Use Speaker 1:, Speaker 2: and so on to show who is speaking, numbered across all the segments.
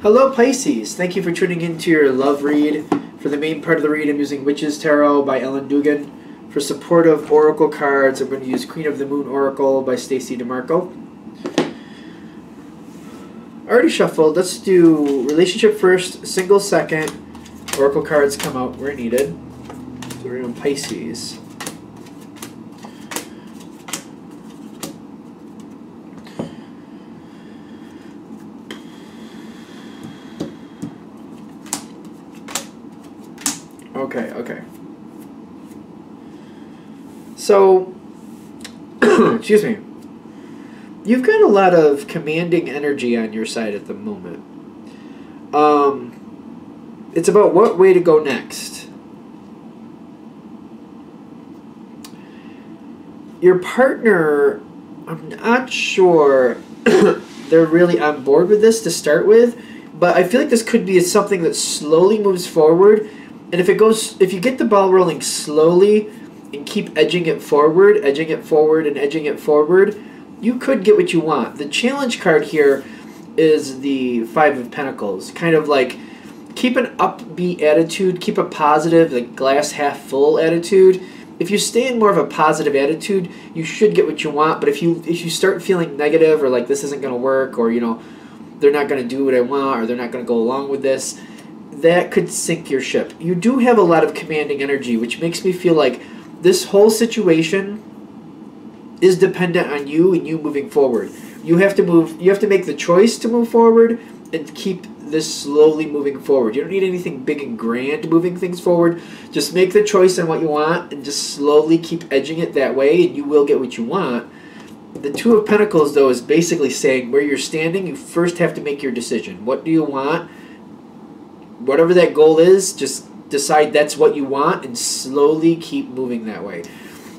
Speaker 1: Hello Pisces, thank you for tuning in to your love read. For the main part of the read, I'm using Witch's Tarot by Ellen Dugan. For supportive oracle cards, I'm going to use Queen of the Moon Oracle by Stacey DeMarco. Already shuffled. Let's do relationship first, single second. Oracle cards come out where needed. So we're doing Pisces. Okay. So, excuse me. You've got a lot of commanding energy on your side at the moment. It's about what way to go next. Your partner, I'm not sure they're really on board with this to start with, but I feel like this could be something that slowly moves forward. And if you get the ball rolling slowly and keep edging it forward, and edging it forward, you could get what you want. The challenge card here is the Five of Pentacles. Kind of like keep an upbeat attitude, keep a positive, like glass half full attitude. If you stay in more of a positive attitude, you should get what you want. But if you start feeling negative or like this isn't going to work, or they're not going to do what I want, or they're not going to go along with this, that could sink your ship. You do have a lot of commanding energy, which makes me feel like this whole situation is dependent on you and you moving forward. You have to make the choice to move forward and keep this slowly moving forward. You don't need anything big and grand moving things forward. Just make the choice on what you want and just slowly keep edging it that way, and you will get what you want. The Two of Pentacles, though, is basically saying where you're standing, you first have to make your decision. What do you want? Whatever that goal is, just decide that's what you want and slowly keep moving that way.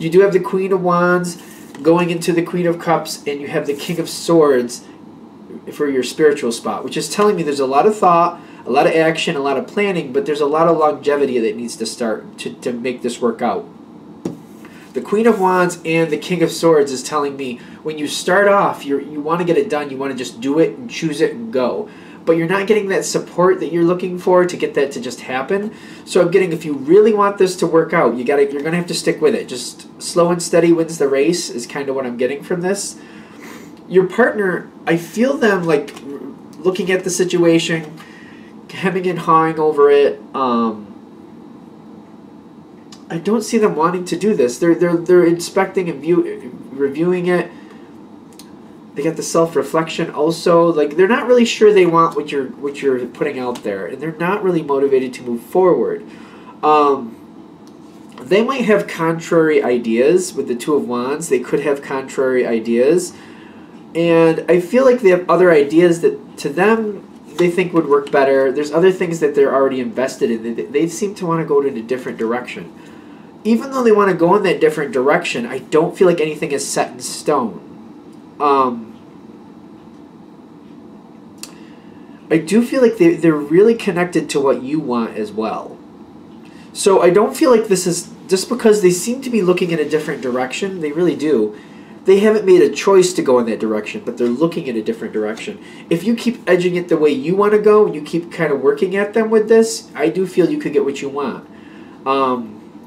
Speaker 1: You do have the Queen of Wands going into the Queen of Cups, and you have the King of Swords for your spiritual spot, which is telling me there's a lot of thought, a lot of action, a lot of planning, but there's a lot of longevity that needs to start to make this work out. The Queen of Wands and the King of Swords is telling me when you start off, you want to get it done, you want to just do it and choose it and go. But you're not getting that support that you're looking for to get that to just happen. So I'm getting, if you really want this to work out, you're going to have to stick with it. Just slow and steady wins the race is kind of what I'm getting from this. Your partner, I feel them like looking at the situation, hemming and hawing over it. I don't see them wanting to do this. They're inspecting and reviewing it. They got the self-reflection also. Like, they're not really sure they want what you're putting out there, and they're not really motivated to move forward. They might have contrary ideas with the Two of Wands. They could have contrary ideas, and I feel like they have other ideas that to them they think would work better. There's other things that they're already invested in. They seem to want to go in a different direction. Even though they want to go in that different direction, I don't feel like anything is set in stone. I do feel like they're really connected to what you want as well. So I don't feel like this is just because they seem to be looking in a different direction. They really do. They haven't made a choice to go in that direction, but they're looking in a different direction. If you keep edging it the way you want to go, and you keep kind of working at them with this, I do feel you could get what you want.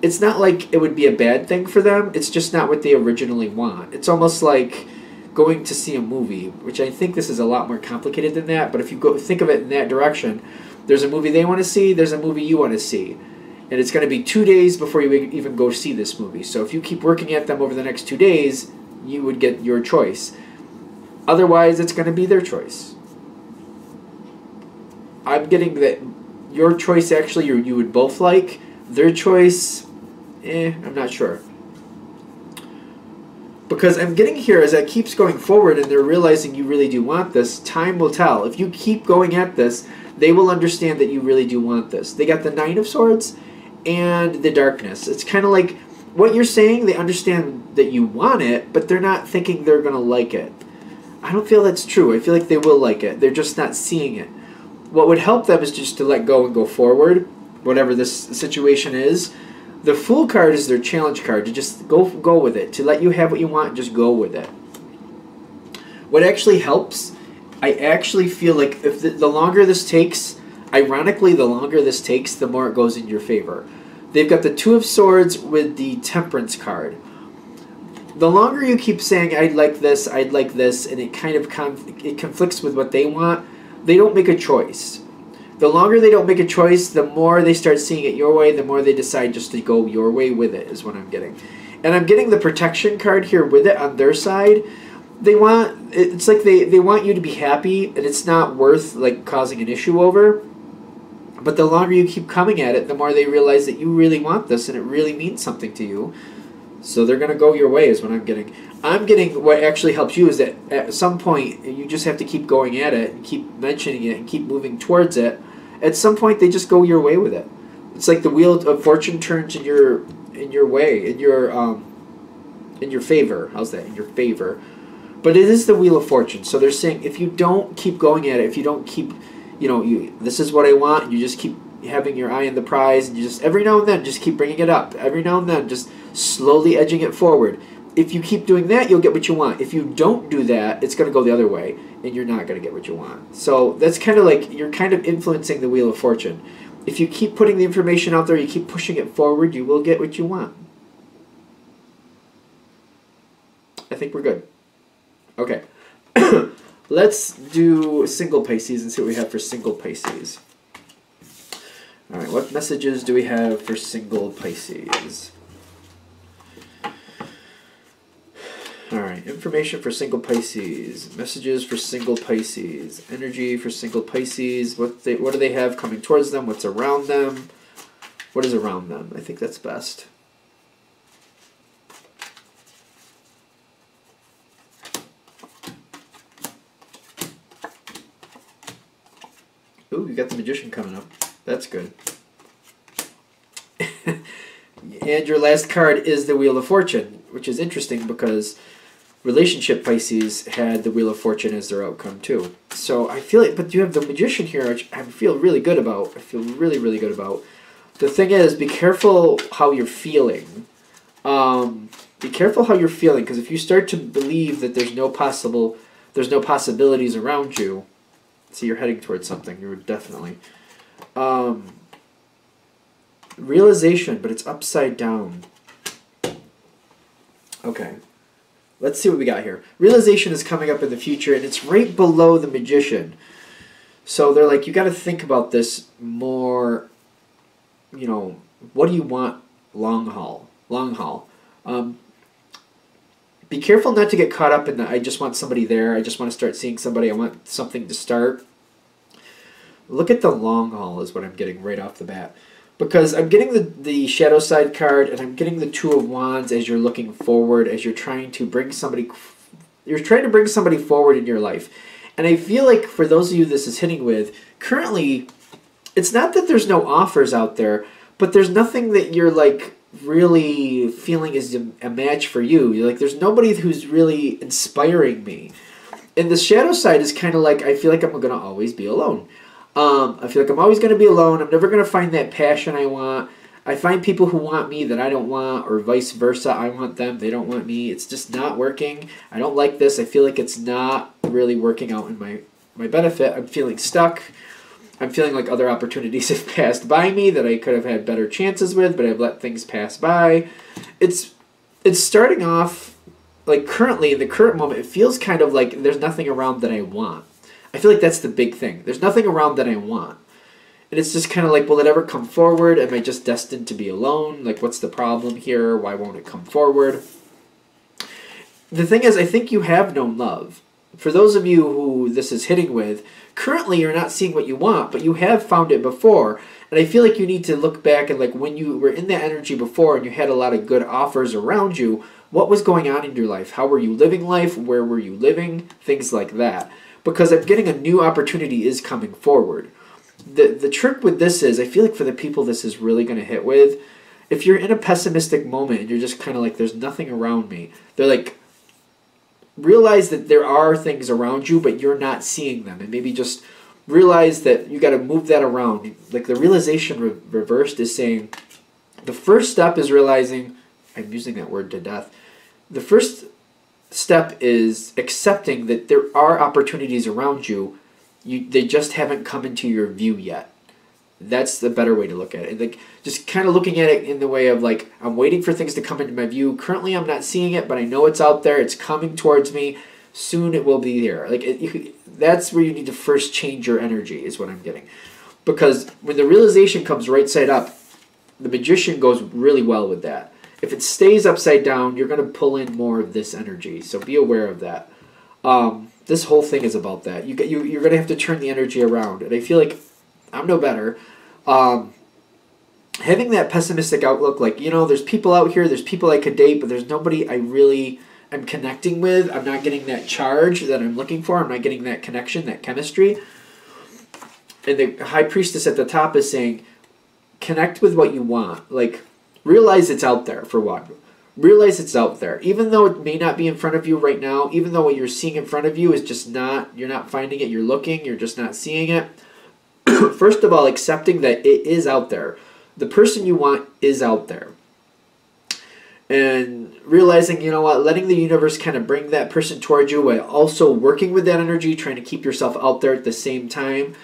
Speaker 1: It's not like it would be a bad thing for them. It's just not what they originally want. It's almost like going to see a movie, which I think this is a lot more complicated than that, but if you think of it in that direction, there's a movie they want to see, there's a movie you want to see, and it's going to be 2 days before you even go see this movie. So if you keep working at them over the next 2 days, you would get your choice. Otherwise, it's going to be their choice. I'm getting that your choice actually you would both like. Their choice, I'm not sure. Because I'm getting here, as that keeps going forward and they're realizing you really do want this, time will tell. If you keep going at this, they will understand that you really do want this. They got the Nine of Swords and the Darkness. It's kind of like what you're saying, they understand that you want it, but they're not thinking they're going to like it. I don't feel that's true. I feel like they will like it. They're just not seeing it. What would help them is just to let go and go forward, whatever this situation is. The Fool card is their challenge card, to just go with it, to let you have what you want, just go with it. What actually helps, I actually feel like if the longer this takes, ironically, the longer this takes, the more it goes in your favor. They've got the Two of Swords with the Temperance card. The longer you keep saying, I'd like this, and it kind of it conflicts with what they want, they don't make a choice. The longer they don't make a choice, the more they start seeing it your way, the more they decide just to go your way with it, is what I'm getting. And I'm getting the Protection card here with it on their side. It's like they want you to be happy, and it's not worth like causing an issue over. But the longer you keep coming at it, the more they realize that you really want this, and it really means something to you. So they're going to go your way is what I'm getting. I'm getting what actually helps you is that at some point you just have to keep going at it and keep mentioning it and keep moving towards it. At some point they just go your way with it. It's like the wheel of fortune turns in your way, in your favor. How's that? In your favor. But it is the wheel of fortune. So they're saying if you don't keep going at it, if you don't keep, this is what I want, and you just keep having your eye on the prize, and you just every now and then just keep bringing it up. Every now and then just slowly edging it forward. If you keep doing that, you'll get what you want. If you don't do that, it's going to go the other way, and you're not going to get what you want. So that's kind of like you're kind of influencing the wheel of fortune. If you keep putting the information out there, you keep pushing it forward, you will get what you want. I think we're good. Okay. Let's do single Pisces and see what we have for single Pisces. All right, what messages do we have for single Pisces? All right, information for single Pisces, messages for single Pisces, energy for single Pisces. What do they have coming towards them? What's around them? What is around them? I think that's best. Ooh, you got the Magician coming up. That's good. And your last card is the Wheel of Fortune, which is interesting because relationship Pisces had the Wheel of Fortune as their outcome too. So I feel like, but you have the Magician here, which I feel really good about. I feel really, really good about. The thing is, be careful how you're feeling. Be careful how you're feeling, because if you start to believe that there's no possibilities around you, see, you're heading towards something. You're definitely. Realization, but it's upside down. Okay. Let's see what we got here. Realization is coming up in the future, and it's right below the Magician. So they're like, you got to think about this more, what do you want long haul? Long haul. Be careful not to get caught up in the, I just want somebody there, I just want to start seeing somebody, I want something to start. Look at the long haul is what I'm getting right off the bat. Because I'm getting the Shadow Side card, and I'm getting the Two of Wands as you're looking forward, as you're trying to bring somebody forward in your life. And I feel like for those of you this is hitting with, currently, it's not that there's no offers out there, but there's nothing that you're like really feeling is a match for you. You're like, there's nobody who's really inspiring me. And the Shadow Side is kind of like, I feel like I'm going to always be alone. I feel like I'm always going to be alone. I'm never going to find that passion I want. I find people who want me that I don't want, or vice versa. I want them, they don't want me. It's just not working. I don't like this. I feel like it's not really working out in my benefit. I'm feeling stuck. I'm feeling like other opportunities have passed by me that I could have had better chances with, but I've let things pass by. It's starting off, like currently, in the current moment, it feels kind of like there's nothing around that I want. I feel like that's the big thing. There's nothing around that I want. And it's just kind of like, will it ever come forward? Am I just destined to be alone? Like, what's the problem here? Why won't it come forward? The thing is, I think you have known love. For those of you who this is hitting with, currently you're not seeing what you want, but you have found it before. And I feel like you need to look back and like when you were in that energy before and you had a lot of good offers around you, what was going on in your life? How were you living life? Where were you living? Things like that. Because I'm getting a new opportunity is coming forward. The trick with this is, I feel like for the people this is really going to hit with, if you're in a pessimistic moment and you're just kind of like, there's nothing around me, they're like, realize that there are things around you, but you're not seeing them. And maybe just realize that you got to move that around. Like the realization reversed is saying, the first step is realizing, I'm using that word to death, the first step is accepting that there are opportunities around you. They just haven't come into your view yet. That's the better way to look at it. Like, just kind of looking at it in the way of like, I'm waiting for things to come into my view. Currently, I'm not seeing it, but I know it's out there. It's coming towards me. Soon it will be there. Like, that's where you need to first change your energy, is what I'm getting. Because when the realization comes right side up, the Magician goes really well with that. If it stays upside down, you're going to pull in more of this energy. So be aware of that. This whole thing is about that. You're going to have to turn the energy around. And I feel like I'm no better. Having that pessimistic outlook, like, there's people out here, there's people I could date, but there's nobody I really am connecting with. I'm not getting that charge that I'm looking for. I'm not getting that connection, that chemistry. And the High Priestess at the top is saying, connect with what you want. Like, realize it's out there, for one. Realize it's out there. Even though it may not be in front of you right now, even though what you're seeing in front of you is just not, you're not finding it, you're looking, you're just not seeing it. First of all, accepting that it is out there. The person you want is out there. And realizing, letting the universe kind of bring that person towards you while also working with that energy, trying to keep yourself out there at the same time.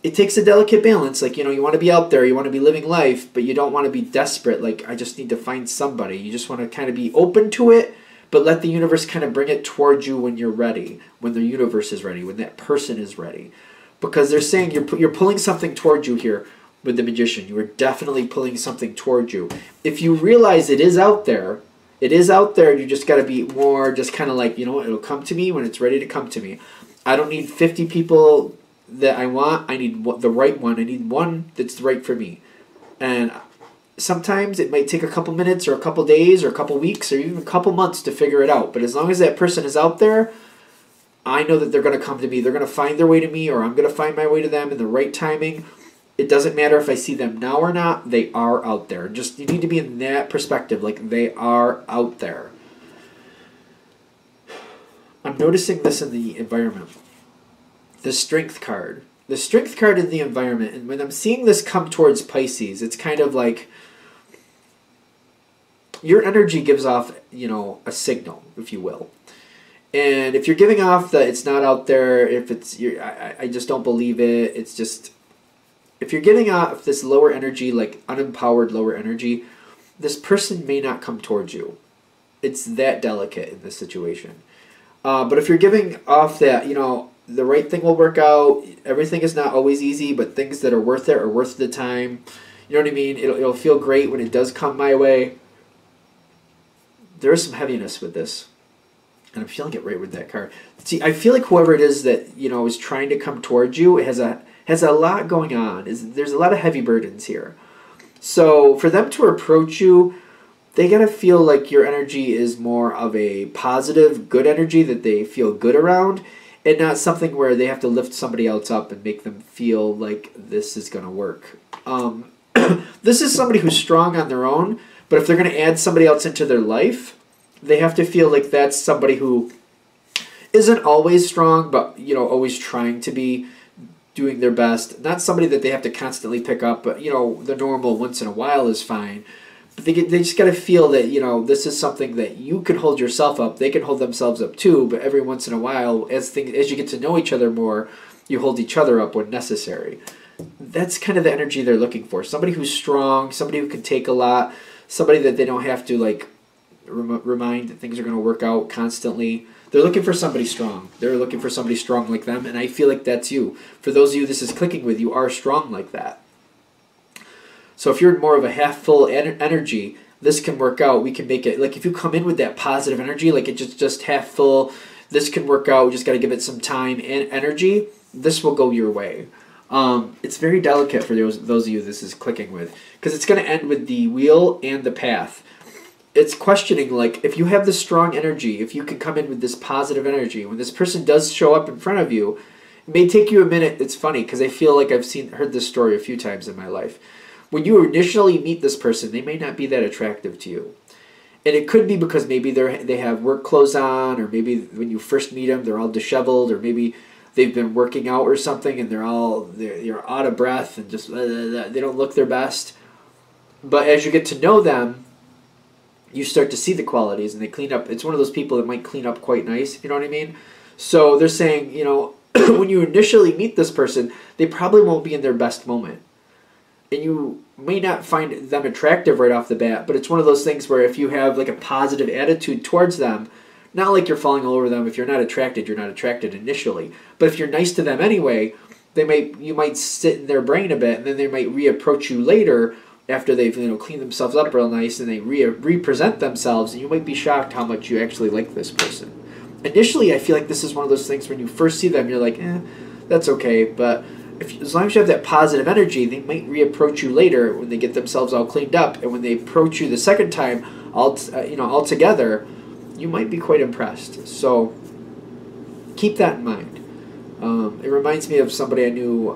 Speaker 1: It takes a delicate balance. Like, you want to be out there, you want to be living life, but you don't want to be desperate. Like, I just need to find somebody. You just want to kind of be open to it, but let the universe kind of bring it towards you when you're ready, when the universe is ready, when that person is ready. Because they're saying you're pulling something towards you here with the Magician. You are definitely pulling something towards you. If you realize it is out there, and you just got to be more just kind of like, it'll come to me when it's ready to come to me. I don't need 50 people that I want. I need the right one. I need one that's right for me. And sometimes it might take a couple minutes or a couple days or a couple weeks or even a couple months to figure it out. But as long as that person is out there, I know that they're going to come to me. They're going to find their way to me, or I'm going to find my way to them in the right timing. It doesn't matter if I see them now or not. They are out there. Just, you need to be in that perspective. Like, they are out there. I'm noticing this in the environment. The Strength card. The Strength card in the environment. And when I'm seeing this come towards Pisces, it's kind of like your energy gives off, a signal, if you will. And if you're giving off that it's not out there, if it's, I just don't believe it. It's just, if you're getting off this lower energy, like unempowered lower energy, this person may not come towards you. It's that delicate in this situation. But if you're giving off that, the right thing will work out. Everything is not always easy, but things that are worth it are worth the time. You know what I mean? It'll feel great when it does come my way. There is some heaviness with this. And I'm feeling it right with that card. See, I feel like whoever it is that, is trying to come towards you has a lot going on. There's a lot of heavy burdens here. So for them to approach you, they got to feel like your energy is more of a positive, good energy that they feel good around, and not something where they have to lift somebody else up and make them feel like this is going to work. This is somebody who's strong on their own, but if they're going to add somebody else into their life, they have to feel like that's somebody who isn't always strong, but, always trying to be, doing their best. Not somebody that they have to constantly pick up, but, the normal once in a while is fine. But they just got to feel that, this is something that you can hold yourself up. They can hold themselves up too, but every once in a while, as you get to know each other more, you hold each other up when necessary. That's kind of the energy they're looking for. Somebody who's strong, somebody who can take a lot, somebody that they don't have to, like, remind that things are going to work out constantly. They're looking for somebody strong. They're looking for somebody strong like them, and I feel like that's you. For those of you this is clicking with, you are strong like that. So if you're more of a half-full energy, this can work out. We can make it, like, if you come in with that positive energy, like it's just half-full, this can work out. We just got to give it some time and energy. This will go your way. It's very delicate for those of you this is clicking with, because it's going to end with the wheel and the path. It's questioning, like, if you have this strong energy, if you can come in with this positive energy, when this person does show up in front of you, it may take you a minute. It's funny, because I feel like I've heard this story a few times in my life. When you initially meet this person, they may not be that attractive to you. And it could be because maybe they have work clothes on, or maybe when you first meet them, they're all disheveled, or maybe they've been working out or something, and they're out of breath, and just they don't look their best. But as you get to know them, you start to see the qualities, and they clean up. It's one of those people that might clean up quite nice, if you know what I mean. So they're saying, when you initially meet this person, they probably won't be in their best moment. And you may not find them attractive right off the bat, but it's one of those things where if you have like a positive attitude towards them, not like you're falling all over them. If you're not attracted, you're not attracted initially. But if you're nice to them anyway, you might sit in their brain a bit, and then they might reapproach you later after they've cleaned themselves up real nice, and they represent themselves, and you might be shocked how much you actually like this person. Initially, I feel like this is one of those things when you first see them, you're like, that's okay. But as long as you have that positive energy, they might reapproach you later when they get themselves all cleaned up, and when they approach you the second time, all together, you might be quite impressed. So keep that in mind. It reminds me of somebody I knew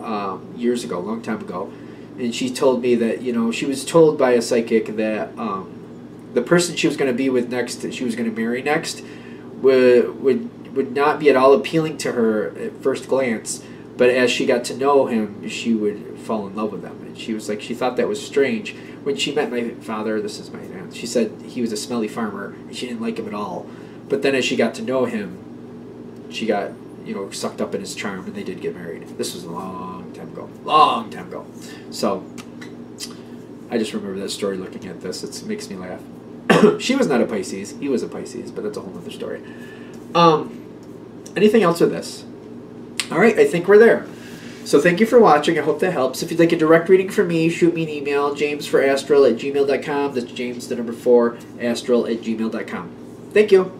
Speaker 1: years ago, a long time ago, and she told me that she was told by a psychic that the person she was going to be with next, that she was going to marry next, would not be at all appealing to her at first glance, but as she got to know him, she would fall in love with him. And she was like, she thought that was strange. When she met my father, this is my aunt, she said he was a smelly farmer, and she didn't like him at all. But then as she got to know him, she got sucked up in his charm, and they did get married. This was a long time ago. So I just remember that story looking at this. It makes me laugh. She was not a Pisces. He was a Pisces, but that's a whole other story. Anything else with this? All right, I think we're there. So thank you for watching. I hope that helps. If you'd like a direct reading from me, shoot me an email, jamesforastral@gmail.com. That's James, the number 4, astral@gmail.com. Thank you.